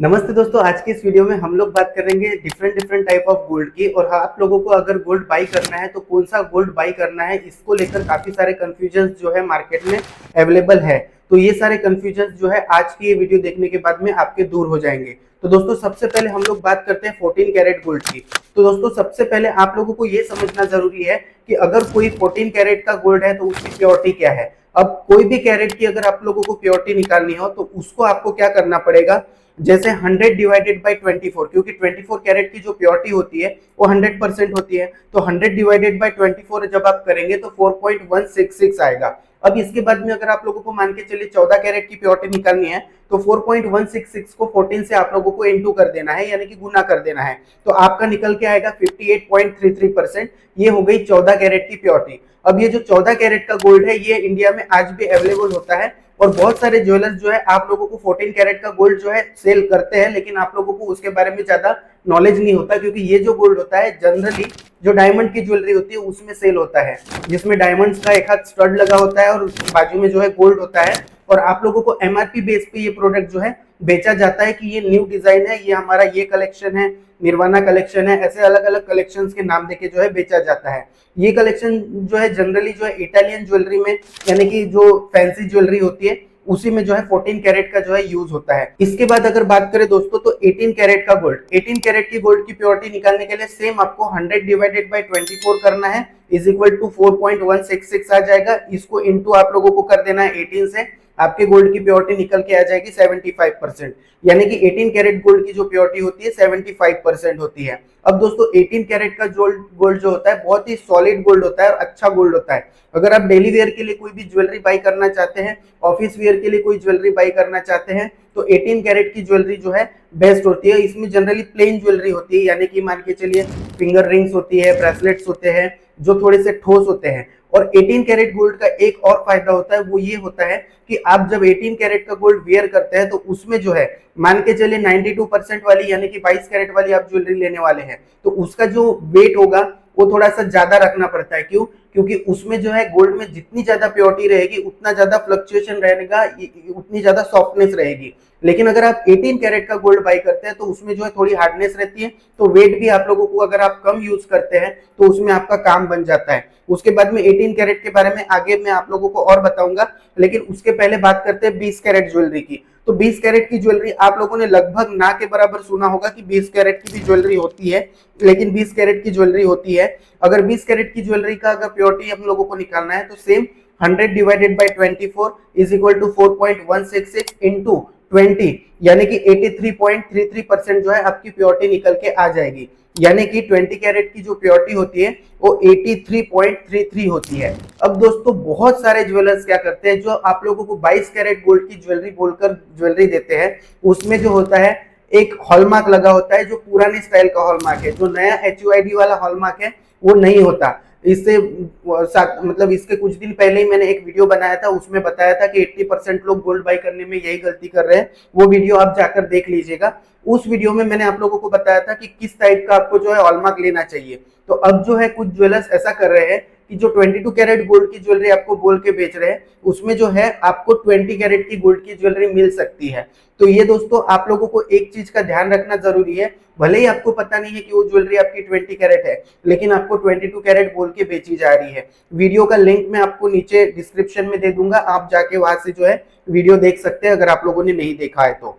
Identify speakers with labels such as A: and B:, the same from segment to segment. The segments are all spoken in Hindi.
A: नमस्ते दोस्तों, आज की इस वीडियो में हम लोग बात करेंगे डिफरेंट टाइप ऑफ गोल्ड की। और आप लोगों को अगर गोल्ड बाई करना है तो कौन सा गोल्ड बाई करना है, इसको लेकर काफी सारे कंफ्यूजन जो है मार्केट में अवेलेबल है। तो ये सारे कंफ्यूजन जो है आज की ये वीडियो देखने के बाद में आपके दूर हो जाएंगे। तो दोस्तों सबसे पहले हम लोग बात करते हैं 14 कैरेट गोल्ड की। तो दोस्तों सबसे पहले आप लोगों को ये समझना जरूरी है कि अगर कोई 14 कैरेट का गोल्ड है तो उसकी प्योरिटी क्या है। अब कोई भी कैरेट की अगर आप लोगों को प्योरिटी निकालनी हो तो उसको आपको क्या करना पड़ेगा, जैसे 100 डिवाइडेड बाई 24, क्योंकि 24 कैरेट की जो प्योरिटी होती है वो 100% होती है। तो 100 डिवाइडेड बाई 24 जब आप करेंगे तो 4.166 आएगा। अब इसके बाद में अगर आप लोगों को मान के चलिए 14 कैरेट की प्योरिटी निकालनी है तो 4.166 को 14 से आप लोगों को इनटू कर देना है, यानी कि गुना कर देना है। तो आपका निकल के आएगा 58.33%। ये हो गई 14 कैरेट की प्योरिटी। अब ये जो 14 कैरेट का गोल्ड है ये इंडिया में आज भी अवेलेबल होता है और बहुत सारे ज्वेलर्स जो है आप लोगों को 14 कैरेट का गोल्ड जो है सेल करते हैं, लेकिन आप लोगों को उसके बारे में ज्यादा नॉलेज नहीं होता, क्योंकि ये जो गोल्ड होता है जनरली जो डायमंड की ज्वेलरी होती है उसमें सेल होता है, जिसमें डायमंड्स का एक हाथ स्टड लगा होता है और उसके बाजू में जो है गोल्ड होता है। और आप लोगों को एमआरपी बेस पे ये प्रोडक्ट जो है बेचा जाता है कि ये न्यू डिजाइन है, ये हमारा ये कलेक्शन है, निर्वाणा कलेक्शन है, ऐसे अलग अलग कलेक्शन के नाम देके जो है बेचा जाता है। ये कलेक्शन जो है जनरली जो है इटालियन ज्वेलरी में, यानी कि जो फैंसी ज्वेलरी होती है उसी में जो है 14 कैरेट का जो है यूज होता है। इसके बाद अगर बात करें दोस्तों तो 18 कैरेट का गोल्ड, 18 कैरेट की गोल्ड की प्योरिटी निकालने के लिए सेम आपको 100 डिवाइडेड बाई 24 करना है, इज इक्वल टू 4.166 आ जाएगा। इसको इंटू आप लोगों को कर देना है 18 से, आपके गोल्ड की प्योरिटी निकल के आ जाएगी 75%। यानी कि 18 कैरेट गोल्ड की जो प्योरिटी होती है 75% होती है। अब दोस्तों 18 कैरेट का गोल्ड जो होता है बहुत ही सॉलिड गोल्ड होता है और अच्छा गोल्ड होता है। अगर आप डेली वेयर के लिए कोई भी ज्वेलरी बाई करना चाहते हैं, ऑफिस वेयर के लिए कोई ज्वेलरी बाई करना चाहते हैं, तो 18 कैरेट की ज्वेलरी जो है बेस्ट होती है। इसमें जनरली प्लेन ज्वेलरी होती है, यानी कि मान के चलिए फिंगर रिंग्स होती है, ब्रेसलेट्स होते हैं जो थोड़े से ठोस होते हैं। और 18 कैरेट गोल्ड का एक और फायदा होता है, वो ये होता है कि आप जब 18 कैरेट का गोल्ड वेयर करते हैं तो उसमें जो है मान के चलिए 92% वाली, यानी कि 22 कैरेट वाली आप ज्वेलरी लेने वाले हैं, तो उसका जो वेट होगा वो थोड़ा सा ज्यादा रखना पड़ता है। क्यों? क्योंकि उसमें जो है गोल्ड में जितनी ज्यादा प्योरिटी रहेगी उतना ज्यादा फ्लक्चुएशन रहेगा, उतनी ज्यादा सॉफ्टनेस रहेगी। लेकिन अगर आप 18 कैरेट का गोल्ड बाई करते हैं तो उसमें जो है थोड़ी हार्डनेस रहती है, तो वेट भी आप लोगों को अगर आप कम यूज करते हैं तो उसमें आपका काम बन जाता है। उसके बाद में 18 कैरेट के बारे में आगे मैं आप लोगों को और बताऊंगा, लेकिन उसके पहले बात करते हैं 20 कैरेट ज्वेलरी की। तो 20 कैरेट की ज्वेलरी आप लोगों ने लगभग ना के बराबर सुना होगा कि 20 कैरेट की भी ज्वेलरी होती है, लेकिन 20 कैरेट की ज्वेलरी होती है। अगर 20 कैरेट की ज्वेलरी का अगर प्योरिटी हम लोगों को निकालना है तो same 100 divided by 24 is equal to 4.166 into 20, यानी कि 83.33% जो है आपकी प्योरिटी निकल के आ जाएगी। यानी कि 20 कैरेट की जो प्योरिटी होती है वो 83.33 होती है। अब दोस्तों बहुत सारे ज्वेलर्स क्या करते हैं, जो आप लोगों को 22 कैरेट गोल्ड की ज्वेलरी बोलकर ज्वेलरी देते हैं, उसमें जो होता है एक हॉलमार्क लगा होता है जो पुराने स्टाइल का हॉलमार्क है। जो नया HUID वाला हॉलमार्क है वो नहीं होता। इससे मतलब इसके कुछ दिन पहले ही मैंने एक वीडियो बनाया था, उसमें बताया था कि 80% लोग गोल्ड बाई करने में यही गलती कर रहे हैं। वो वीडियो आप जाकर देख लीजिएगा। उस वीडियो में मैंने आप लोगों को बताया था कि किस टाइप का आपको जो है हॉलमार्क लेना चाहिए। तो अब जो है कुछ ज्वेलर्स ऐसा कर रहे हैं कि जो 22 कैरेट गोल्ड की ज्वेलरी आपको बोल के बेच रहे हैं उसमें जो है आपको 20 कैरेट की गोल्ड की ज्वेलरी मिल सकती है। तो ये दोस्तों आप लोगों को एक चीज का ध्यान रखना जरूरी है, भले ही आपको पता नहीं है कि वो ज्वेलरी आपकी 20 कैरेट है, लेकिन आपको 22 कैरेट बोल के बेची जा रही है। वीडियो का लिंक मैं आपको नीचे डिस्क्रिप्शन में दे दूंगा, आप जाके वहां से जो है वीडियो देख सकते हैं अगर आप लोगों ने नहीं देखा है तो।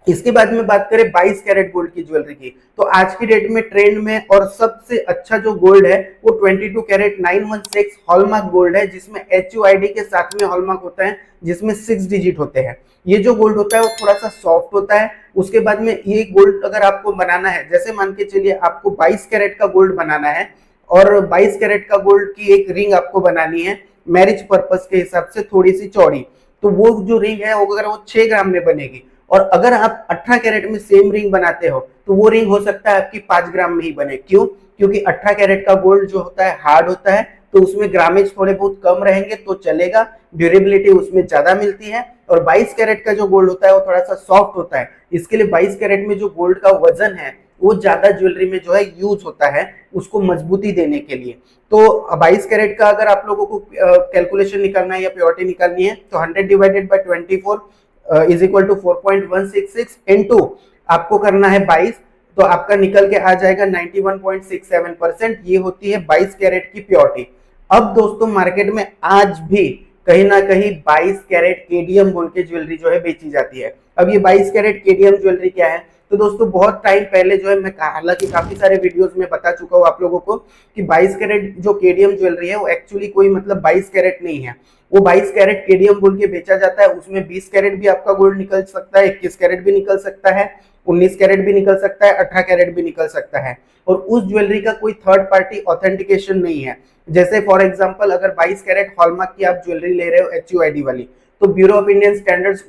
A: इसके बाद में बात करें 22 कैरेट गोल्ड की ज्वेलरी की, तो आज की डेट में ट्रेंड में और सबसे अच्छा जो गोल्ड है वो 22 कैरेट 916 हॉलमार्क गोल्ड है, जिसमें HUID के साथ में हॉलमार्क होता है, जिसमें 6 डिजिट होते हैं। ये जो गोल्ड होता है वो थोड़ा सा सॉफ्ट होता है। उसके बाद में ये गोल्ड अगर आपको बनाना है, जैसे मान के चलिए आपको 22 कैरेट का गोल्ड बनाना है और 22 कैरेट का गोल्ड की एक रिंग आपको बनानी है मैरिज पर्पस के हिसाब से थोड़ी सी चौड़ी, तो वो जो रिंग है वो अगर वो 6 ग्राम में बनेगी। और अगर आप 18 कैरेट में सेम रिंग बनाते हो तो वो रिंग हो सकता है आपकी 5 ग्राम में ही बने। क्यों? क्योंकि 18 कैरेट का गोल्ड जो होता है हार्ड होता है, तो उसमें ग्रामेज थोड़े बहुत कम रहेंगे तो चलेगा, ड्यूरेबिलिटी उसमें ज्यादा मिलती है। और 22 कैरेट का जो गोल्ड होता है वो थोड़ा सा सॉफ्ट होता है, इसके लिए 22 कैरेट में जो गोल्ड का वजन है वो ज्यादा ज्वेलरी में जो है यूज होता है उसको मजबूती देने के लिए। तो 22 कैरेट का अगर आप लोगों को कैलकुलेशन निकालना है या प्योरिटी निकालनी है तो 100 divided by 24 is equal to 4.166 into आपको करना है 22, तो आपका निकल के आ जाएगा 91.67%। ये होती है 22 कैरेट की प्योरिटी। अब दोस्तों मार्केट में आज भी कहीं ना कहीं 22 कैरेट केडीएम बोल के ज्वेलरी जो है बेची जाती है। अब ये 22 कैरेट केडीएम ज्वेलरी क्या है, तो दोस्तों बहुत टाइम पहले जो है मैं हालांकि काफी सारे वीडियोस में बता चुका हूँ आप लोगों को कि 22 कैरेट जो केडीएम ज्वेलरी है वो एक्चुअली कोई मतलब 22 कैरेट नहीं है। वो 22 कैरेट केडीएम बोल के बेचा जाता है, उसमें 20 कैरेट भी आपका गोल्ड निकल सकता है, 21 कैरेट भी निकल सकता है, 19 कैरेट भी निकल सकता है, 18 कैरेट भी निकल सकता है। और उस ज्वेलरी का कोई थर्ड पार्टी ऑथेंटिकेशन नहीं है। जैसे फॉर एग्जांपल अगर 22 कैरेट हॉलमार्क की आप ज्वेलरी ले रहे हो HUID वाली, तो ब्यूरो ऑफ इंडियन स्टैंडर्ड्स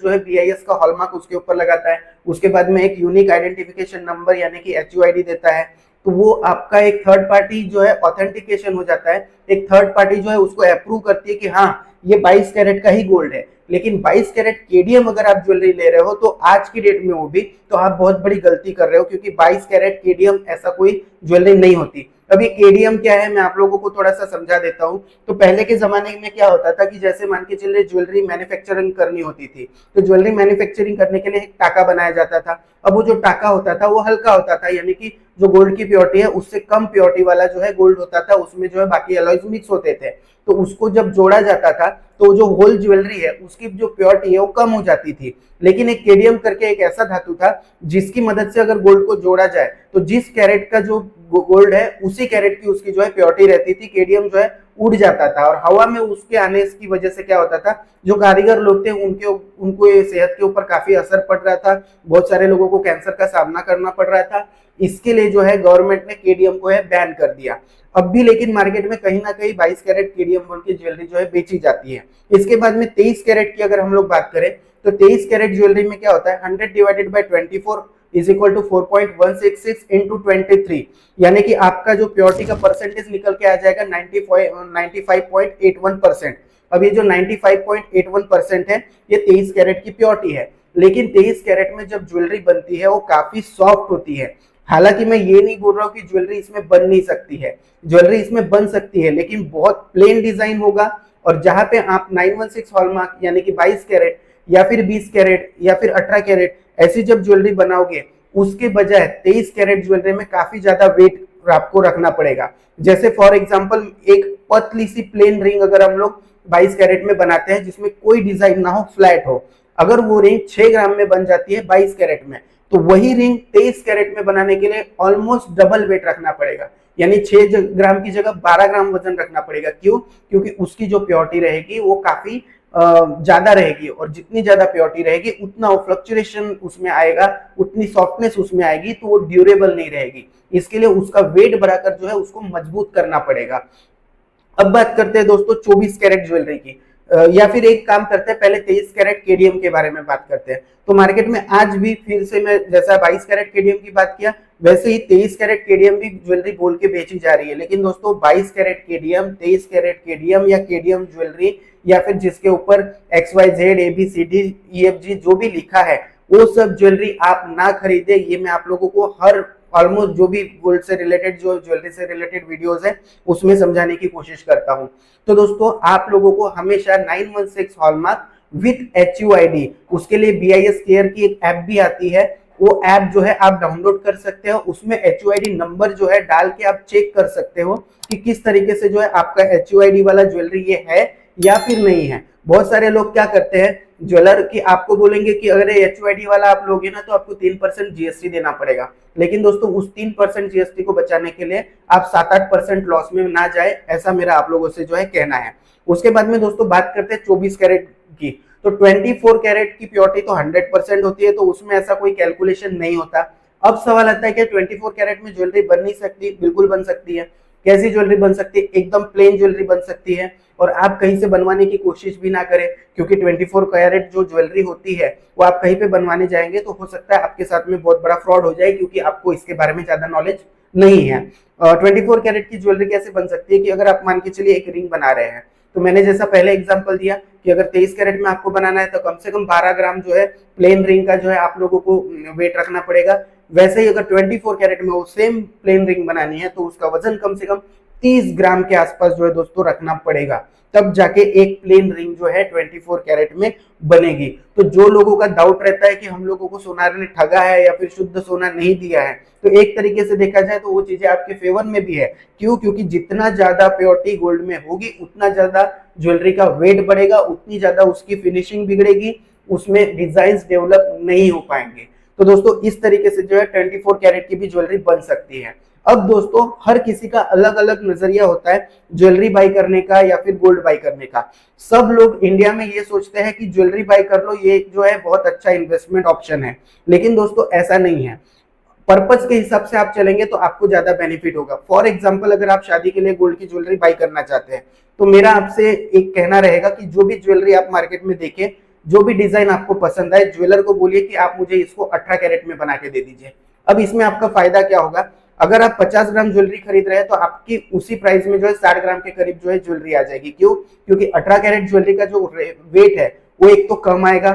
A: जो है BIS का हॉलमार्क उसके ऊपर लगाता है। उसके बाद में एक यूनिक आइडेंटिफिकेशन नंबर यानी कि HUID देता है। तो वो आपका एक थर्ड पार्टी जो है ऑथेंटिकेशन हो जाता है। एक थर्ड पार्टी जो है उसको अप्रूव करती है कि हाँ ये 22 कैरेट का ही गोल्ड है। लेकिन 22 कैरेट केडीएम अगर आप ज्वेलरी ले रहे हो तो आज की डेट में वो भी, तो आप बहुत बड़ी गलती कर रहे हो, क्योंकि 22 कैरेट केडीएम ऐसा कोई ज्वेलरी नहीं होती। अब ये केडीएम क्या है मैं आप लोगों को थोड़ा सा समझा देता हूँ। तो पहले के जमाने में क्या होता था कि जैसे मान के चलिए ज्वेलरी मैन्युफैक्चरिंग करनी होती थी, तो ज्वेलरी मैन्युफैक्चरिंग करने के लिए एक टाका बनाया जाता था। अब वो जो टाका होता था वो हल्का होता था, यानी कि जो गोल्ड की प्योरिटी है उससे कम प्योरिटी वाला जो है गोल्ड होता था, उसमें जो है बाकी अलॉयज मिक्स होते थे। तो उसको जब जोड़ा जाता था तो जो होल ज्वेलरी है उसकी जो प्योरिटी है वो कम हो जाती थी। लेकिन एक केडियम करके एक ऐसा धातु था जिसकी मदद से अगर गोल्ड को जोड़ा जाए तो जिस कैरेट का जो गोल्ड है उसी कैरेट की उसकी जो है प्योरिटी रहती थी। केडियम जो है उड़ जाता था और हवा में उसके आने की वजह से क्या होता था, जो कारीगर लोग थे उनको ये सेहत के ऊपर काफी असर पड़ रहा था। बहुत सारे लोगों को कैंसर का सामना करना पड़ रहा था। इसके लिए जो है गवर्नमेंट ने केडीएम को है बैन कर दिया। अब भी लेकिन मार्केट में कहीं ना कहीं 22 कैरेट केडीएम गोल्ड की ज्वेलरी जो है बेची जाती है। इसके बाद में 23 कैरेट की अगर हम लोग बात करें तो 23 कैरेट ज्वेलरी में क्या होता है, 100 divided by 24 is equal to 4.166 into 23, यानी कि आपका जो प्योरिटी का परसेंटेज निकल के आ जाएगा 95.81%। अब ये जो 95.81% है ये 23 कैरेट की प्योरिटी है। लेकिन 23 कैरेट में जब ज्वेलरी बनती है वो काफी सॉफ्ट होती है। हालांकि मैं ये नहीं बोल रहा हूँ कि ज्वेलरी इसमें बन नहीं सकती है, ज्वेलरी इसमें बन सकती है, लेकिन बहुत प्लेन डिजाइन होगा। और जहां पे आप 916 हॉलमार्क यानी कि 22 कैरेट या फिर 20 कैरेट या फिर 18 कैरेट ऐसी जब ज्वेलरी बनाओगे उसके बजाय 23 कैरेट ज्वेलरी में काफी ज्यादा वेट आपको रखना पड़ेगा। जैसे फॉर एग्जांपल एक पतली सी प्लेन रिंग अगर हम लोग 22 कैरेट में बनाते हैं जिसमें कोई डिजाइन ना हो, फ्लैट हो, अगर वो रिंग 6 ग्राम में बन जाती है 22 कैरेट में, तो वही रिंग 23 कैरेट में बनाने के लिए ऑलमोस्ट डबल वेट रखना पड़ेगा, यानी 6 ग्राम की जगह 12 ग्राम वजन रखना पड़ेगा। क्यों? क्योंकि उसकी जो प्योरिटी रहेगी वो काफी ज्यादा रहेगी, और जितनी ज्यादा प्योरिटी रहेगी उतना फ्लक्चुएशन उसमें आएगा, उतनी सॉफ्टनेस उसमें आएगी, तो वो ड्यूरेबल नहीं रहेगी। इसके लिए उसका वेट बढ़ाकर जो है उसको मजबूत करना पड़ेगा। अब बात करते हैं दोस्तों 24 कैरेट ज्वेलरी की, या फिर एक काम करते हैं पहले 23 कैरेट केडीएम के बारे में बात करते हैं। तो मार्केट में आज भी फिर से मैं जैसा 22 कैरेट केडीएम की बात किया वैसे ही 23 कैरेट केडीएम भी ज्वेलरी बोल के बेची जा रही है। लेकिन दोस्तों 22 कैरेट केडीएम, 23 कैरेट केडीएम या केडीएम ज्वेलरी या फिर जिसके ऊपर XYZ ABCD EFG जो भी लिखा है वो सब ज्वेलरी आप ना खरीदे। ये मैं आप लोगों को हर ऑलमोस्ट जो भी गोल्ड से रिलेटेड, जो ज्वेलरी से रिलेटेड वीडियोस है उसमें समझाने की कोशिश करता हूं। तो दोस्तों आप लोगों को हमेशा 916 हॉलमार्क विद HUID, उसके लिए BIS केयर की एक ऐप भी आती है, वो ऐप जो है आप डाउनलोड कर सकते हो। उसमें HUID नंबर जो है डाल के आप चेक कर सकते हो कि किस तरीके से जो है आपका HUID वाला ज्वेलरी ये है या फिर नहीं है। बहुत सारे लोग क्या करते हैं, ज्वेलर की आपको बोलेंगे कि अगर HUID वाला आप लोगे ना तो आपको 3% GST देना पड़ेगा। लेकिन दोस्तों उस 3% GST को बचाने के लिए आप 7-8% लॉस में ना जाए, ऐसा मेरा आप लोगों से जो है कहना है। उसके बाद में दोस्तों बात करते हैं 24 कैरेट की। तो 24 कैरेट की प्योरिटी तो 100% होती है, तो उसमें ऐसा कोई कैलकुलेशन नहीं होता। अब सवाल आता है कि 24 कैरेट में ज्वेलरी बन नहीं सकती? बिल्कुल बन सकती है। कैसी ज्वेलरी बन सकती है? एकदम प्लेन ज्वेलरी बन सकती है, और आप कहीं से बनवाने की कोशिश भी ना करें, क्योंकि 24 कैरेट जो ज्वेलरी होती है वो आप कहीं पे बनवाने जाएंगे तो हो सकता है आपके साथ में बहुत बड़ा फ्रॉड हो जाए, क्योंकि आपको इसके बारे में ज्यादा नॉलेज नहीं है। 24 कैरेट की ज्वेलरी कैसे बन सकती है कि अगर आप मान के चलिए एक रिंग बना रहे हैं, तो मैंने जैसा पहले एग्जांपल दिया कि अगर 23 कैरेट में आपको बनाना है तो कम से कम 12 ग्राम जो है प्लेन रिंग का जो है आप लोगों को वेट रखना पड़ेगा। वैसे ही अगर 24 कैरेट में वो सेम प्लेन रिंग बनानी है तो उसका वजन कम से कम 30 ग्राम के आसपास जो है दोस्तों रखना पड़ेगा, तब जाके एक प्लेन रिंग जो है 24 कैरेट में बनेगी। तो जो लोगों का डाउट रहता है कि हम लोगों को सोनार ने ठगा है या फिर शुद्ध सोना नहीं दिया है, तो एक तरीके से देखा जाए तो वो चीजें आपके फेवर में भी है। क्यों? क्योंकि जितना ज्यादा प्योरिटी गोल्ड में होगी उतना ज्यादा ज्वेलरी का वेट बढ़ेगा, उतनी ज्यादा उसकी फिनिशिंग बिगड़ेगी, उसमें डिजाइन डेवलप नहीं हो पाएंगे। तो दोस्तों इस तरीके से जो है 24 कैरेट की भी ज्वेलरी बन सकती है। अब दोस्तों हर किसी का अलग अलग नजरिया होता है ज्वेलरी बाई करने का या फिर गोल्ड बाई करने का। सब लोग इंडिया में ये सोचते हैं कि ज्वेलरी बाई कर लो, ये जो है बहुत अच्छा इन्वेस्टमेंट ऑप्शन है, लेकिन दोस्तों ऐसा नहीं है। पर्पज के हिसाब से आप चलेंगे तो आपको ज्यादा बेनिफिट होगा। फॉर एग्जाम्पल अगर आप शादी के लिए गोल्ड की ज्वेलरी बाई करना चाहते हैं तो मेरा आपसे एक कहना रहेगा कि जो भी ज्वेलरी आप मार्केट में देखें, जो भी डिजाइन आपको पसंद आए, ज्वेलर को बोलिए कि आप मुझे इसको 18 कैरेट में बना के दे दीजिए। अब इसमें आपका फायदा क्या होगा? अगर आप 50 ग्राम ज्वेलरी खरीद रहे हैं तो आपकी उसी प्राइस में जो है 60 ग्राम के करीब जो है ज्वेलरी आ जाएगी। क्यों? क्योंकि 18 कैरेट ज्वेलरी का जो वेट है वो एक तो कम आएगा,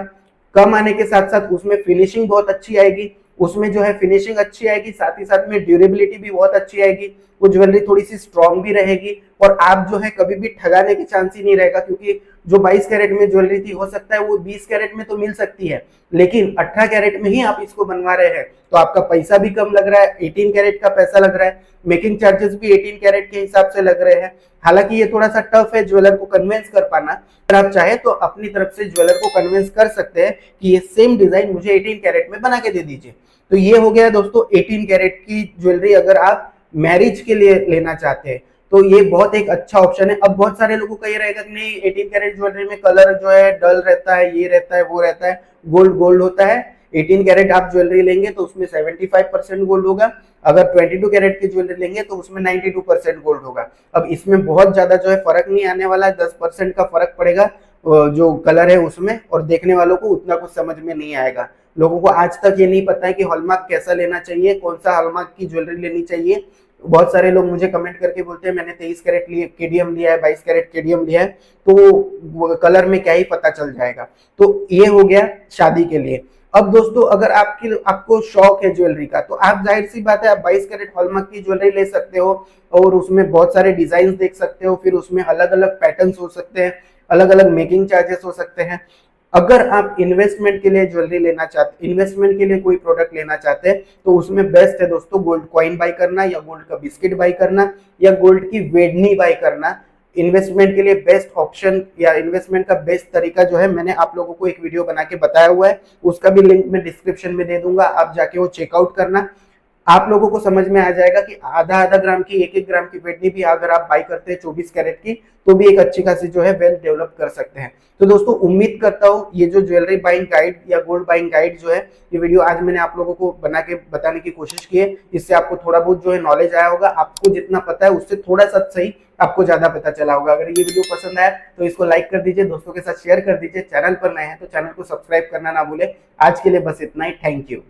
A: कम आने के साथ साथ उसमें फिनिशिंग बहुत अच्छी आएगी, उसमें जो है फिनिशिंग अच्छी आएगी, साथ ही साथ में ड्यूरेबिलिटी भी बहुत अच्छी आएगी, वो ज्वेलरी थोड़ी सी स्ट्रांग भी रहेगी और आप जो है कभी भी ठगाने की चांस ही नहीं रहेगा। क्योंकि जो 22 कैरेट में ज्वेलरी थी हो सकता है वो 20 कैरेट में तो मिल सकती है, लेकिन 18 कैरेट में ही आप इसको बनवा रहे हैं तो आपका पैसा भी कम लग रहा है, 18 कैरेट का पैसा लग रहा है, मेकिंग चार्जेस भी 18 कैरेट के हिसाब से लग रहे हैं। हालांकि ये थोड़ा सा टफ है ज्वेलर को कन्विंस कर पाना, अगर आप चाहे तो अपनी तरफ से ज्वेलर को कन्विंस कर सकते हैं कि ये सेम डिजाइन मुझे 18 कैरेट में बना के दे दीजिए। तो ये हो गया दोस्तों 18 कैरेट की ज्वेलरी अगर आप मैरिज के लिए लेना चाहते हैं तो ये बहुत एक अच्छा ऑप्शन है। अब बहुत सारे लोगों का ये रहेगा कि नहीं 18 कैरेट ज्वेलरी में कलर जो है डल रहता है, ये रहता है, वो रहता है, गोल्ड गोल्ड होता है। 18 कैरेट आप ज्वेलरी लेंगे तो उसमें 75% गोल्ड होगा, अगर 22 कैरेट की ज्वेलरी लेंगे तो उसमें 92% गोल्ड होगा। अब इसमें बहुत ज्यादा जो है फर्क नहीं आने वाला है, 10% का फर्क पड़ेगा जो कलर है उसमें, और देखने वालों को उतना कुछ समझ में नहीं आएगा। लोगों को आज तक ये नहीं पता है कि हॉलमार्क कैसा लेना चाहिए, कौन सा हॉलमार्क की ज्वेलरी लेनी चाहिए। बहुत सारे लोग मुझे कमेंट करके बोलते हैं मैंने 23 कैरेट केडीएम लिया है, 22 कैरेट केडीएम लिया है, तो कलर में क्या ही पता चल जाएगा। तो ये हो गया शादी के लिए। अब दोस्तों अगर आपको शौक है ज्वेलरी का तो आप जाहिर सी बात है आप 22 कैरेट हॉलमार्क की ज्वेलरी ले सकते हो और उसमें बहुत सारे डिजाइन देख सकते हो, फिर उसमें अलग अलग पैटर्न्स हो सकते हैं, अलग अलग मेकिंग चार्जेस हो सकते हैं। अगर आप इन्वेस्टमेंट के लिए ज्वेलरी लेना चाहते, इन्वेस्टमेंट के लिए कोई प्रोडक्ट लेना चाहते हैं तो उसमें बेस्ट है दोस्तों गोल्ड कॉइन बाई करना या गोल्ड का बिस्किट बाई करना या गोल्ड की वेडनी बाई करना। इन्वेस्टमेंट के लिए बेस्ट ऑप्शन या इन्वेस्टमेंट का बेस्ट तरीका जो है मैंने आप लोगों को एक वीडियो बना के बताया हुआ है, उसका भी लिंक मैं डिस्क्रिप्शन में दे दूंगा, आप जाके वो चेकआउट करना। आप लोगों को समझ में आ जाएगा कि आधा आधा ग्राम की, एक एक ग्राम की वेडनी भी अगर आप बाई करते हैं 24 कैरेट की तो भी एक अच्छी खासी जो है वेल्थ डेवलप कर सकते हैं। तो दोस्तों उम्मीद करता हूँ ये जो ज्वेलरी बाइंग गाइड या गोल्ड बाइंग गाइड जो है ये वीडियो आज मैंने आप लोगों को बना के बताने की कोशिश की है, इससे आपको थोड़ा बहुत जो है नॉलेज आया होगा। आपको जितना पता है उससे थोड़ा सा सही आपको ज्यादा पता चला होगा। अगर ये वीडियो पसंद आया तो इसको लाइक कर दीजिए, दोस्तों के साथ शेयर कर दीजिए, चैनल पर नए हैं तो चैनल को सब्सक्राइब करना ना भूले। आज के लिए बस इतना ही, थैंक यू।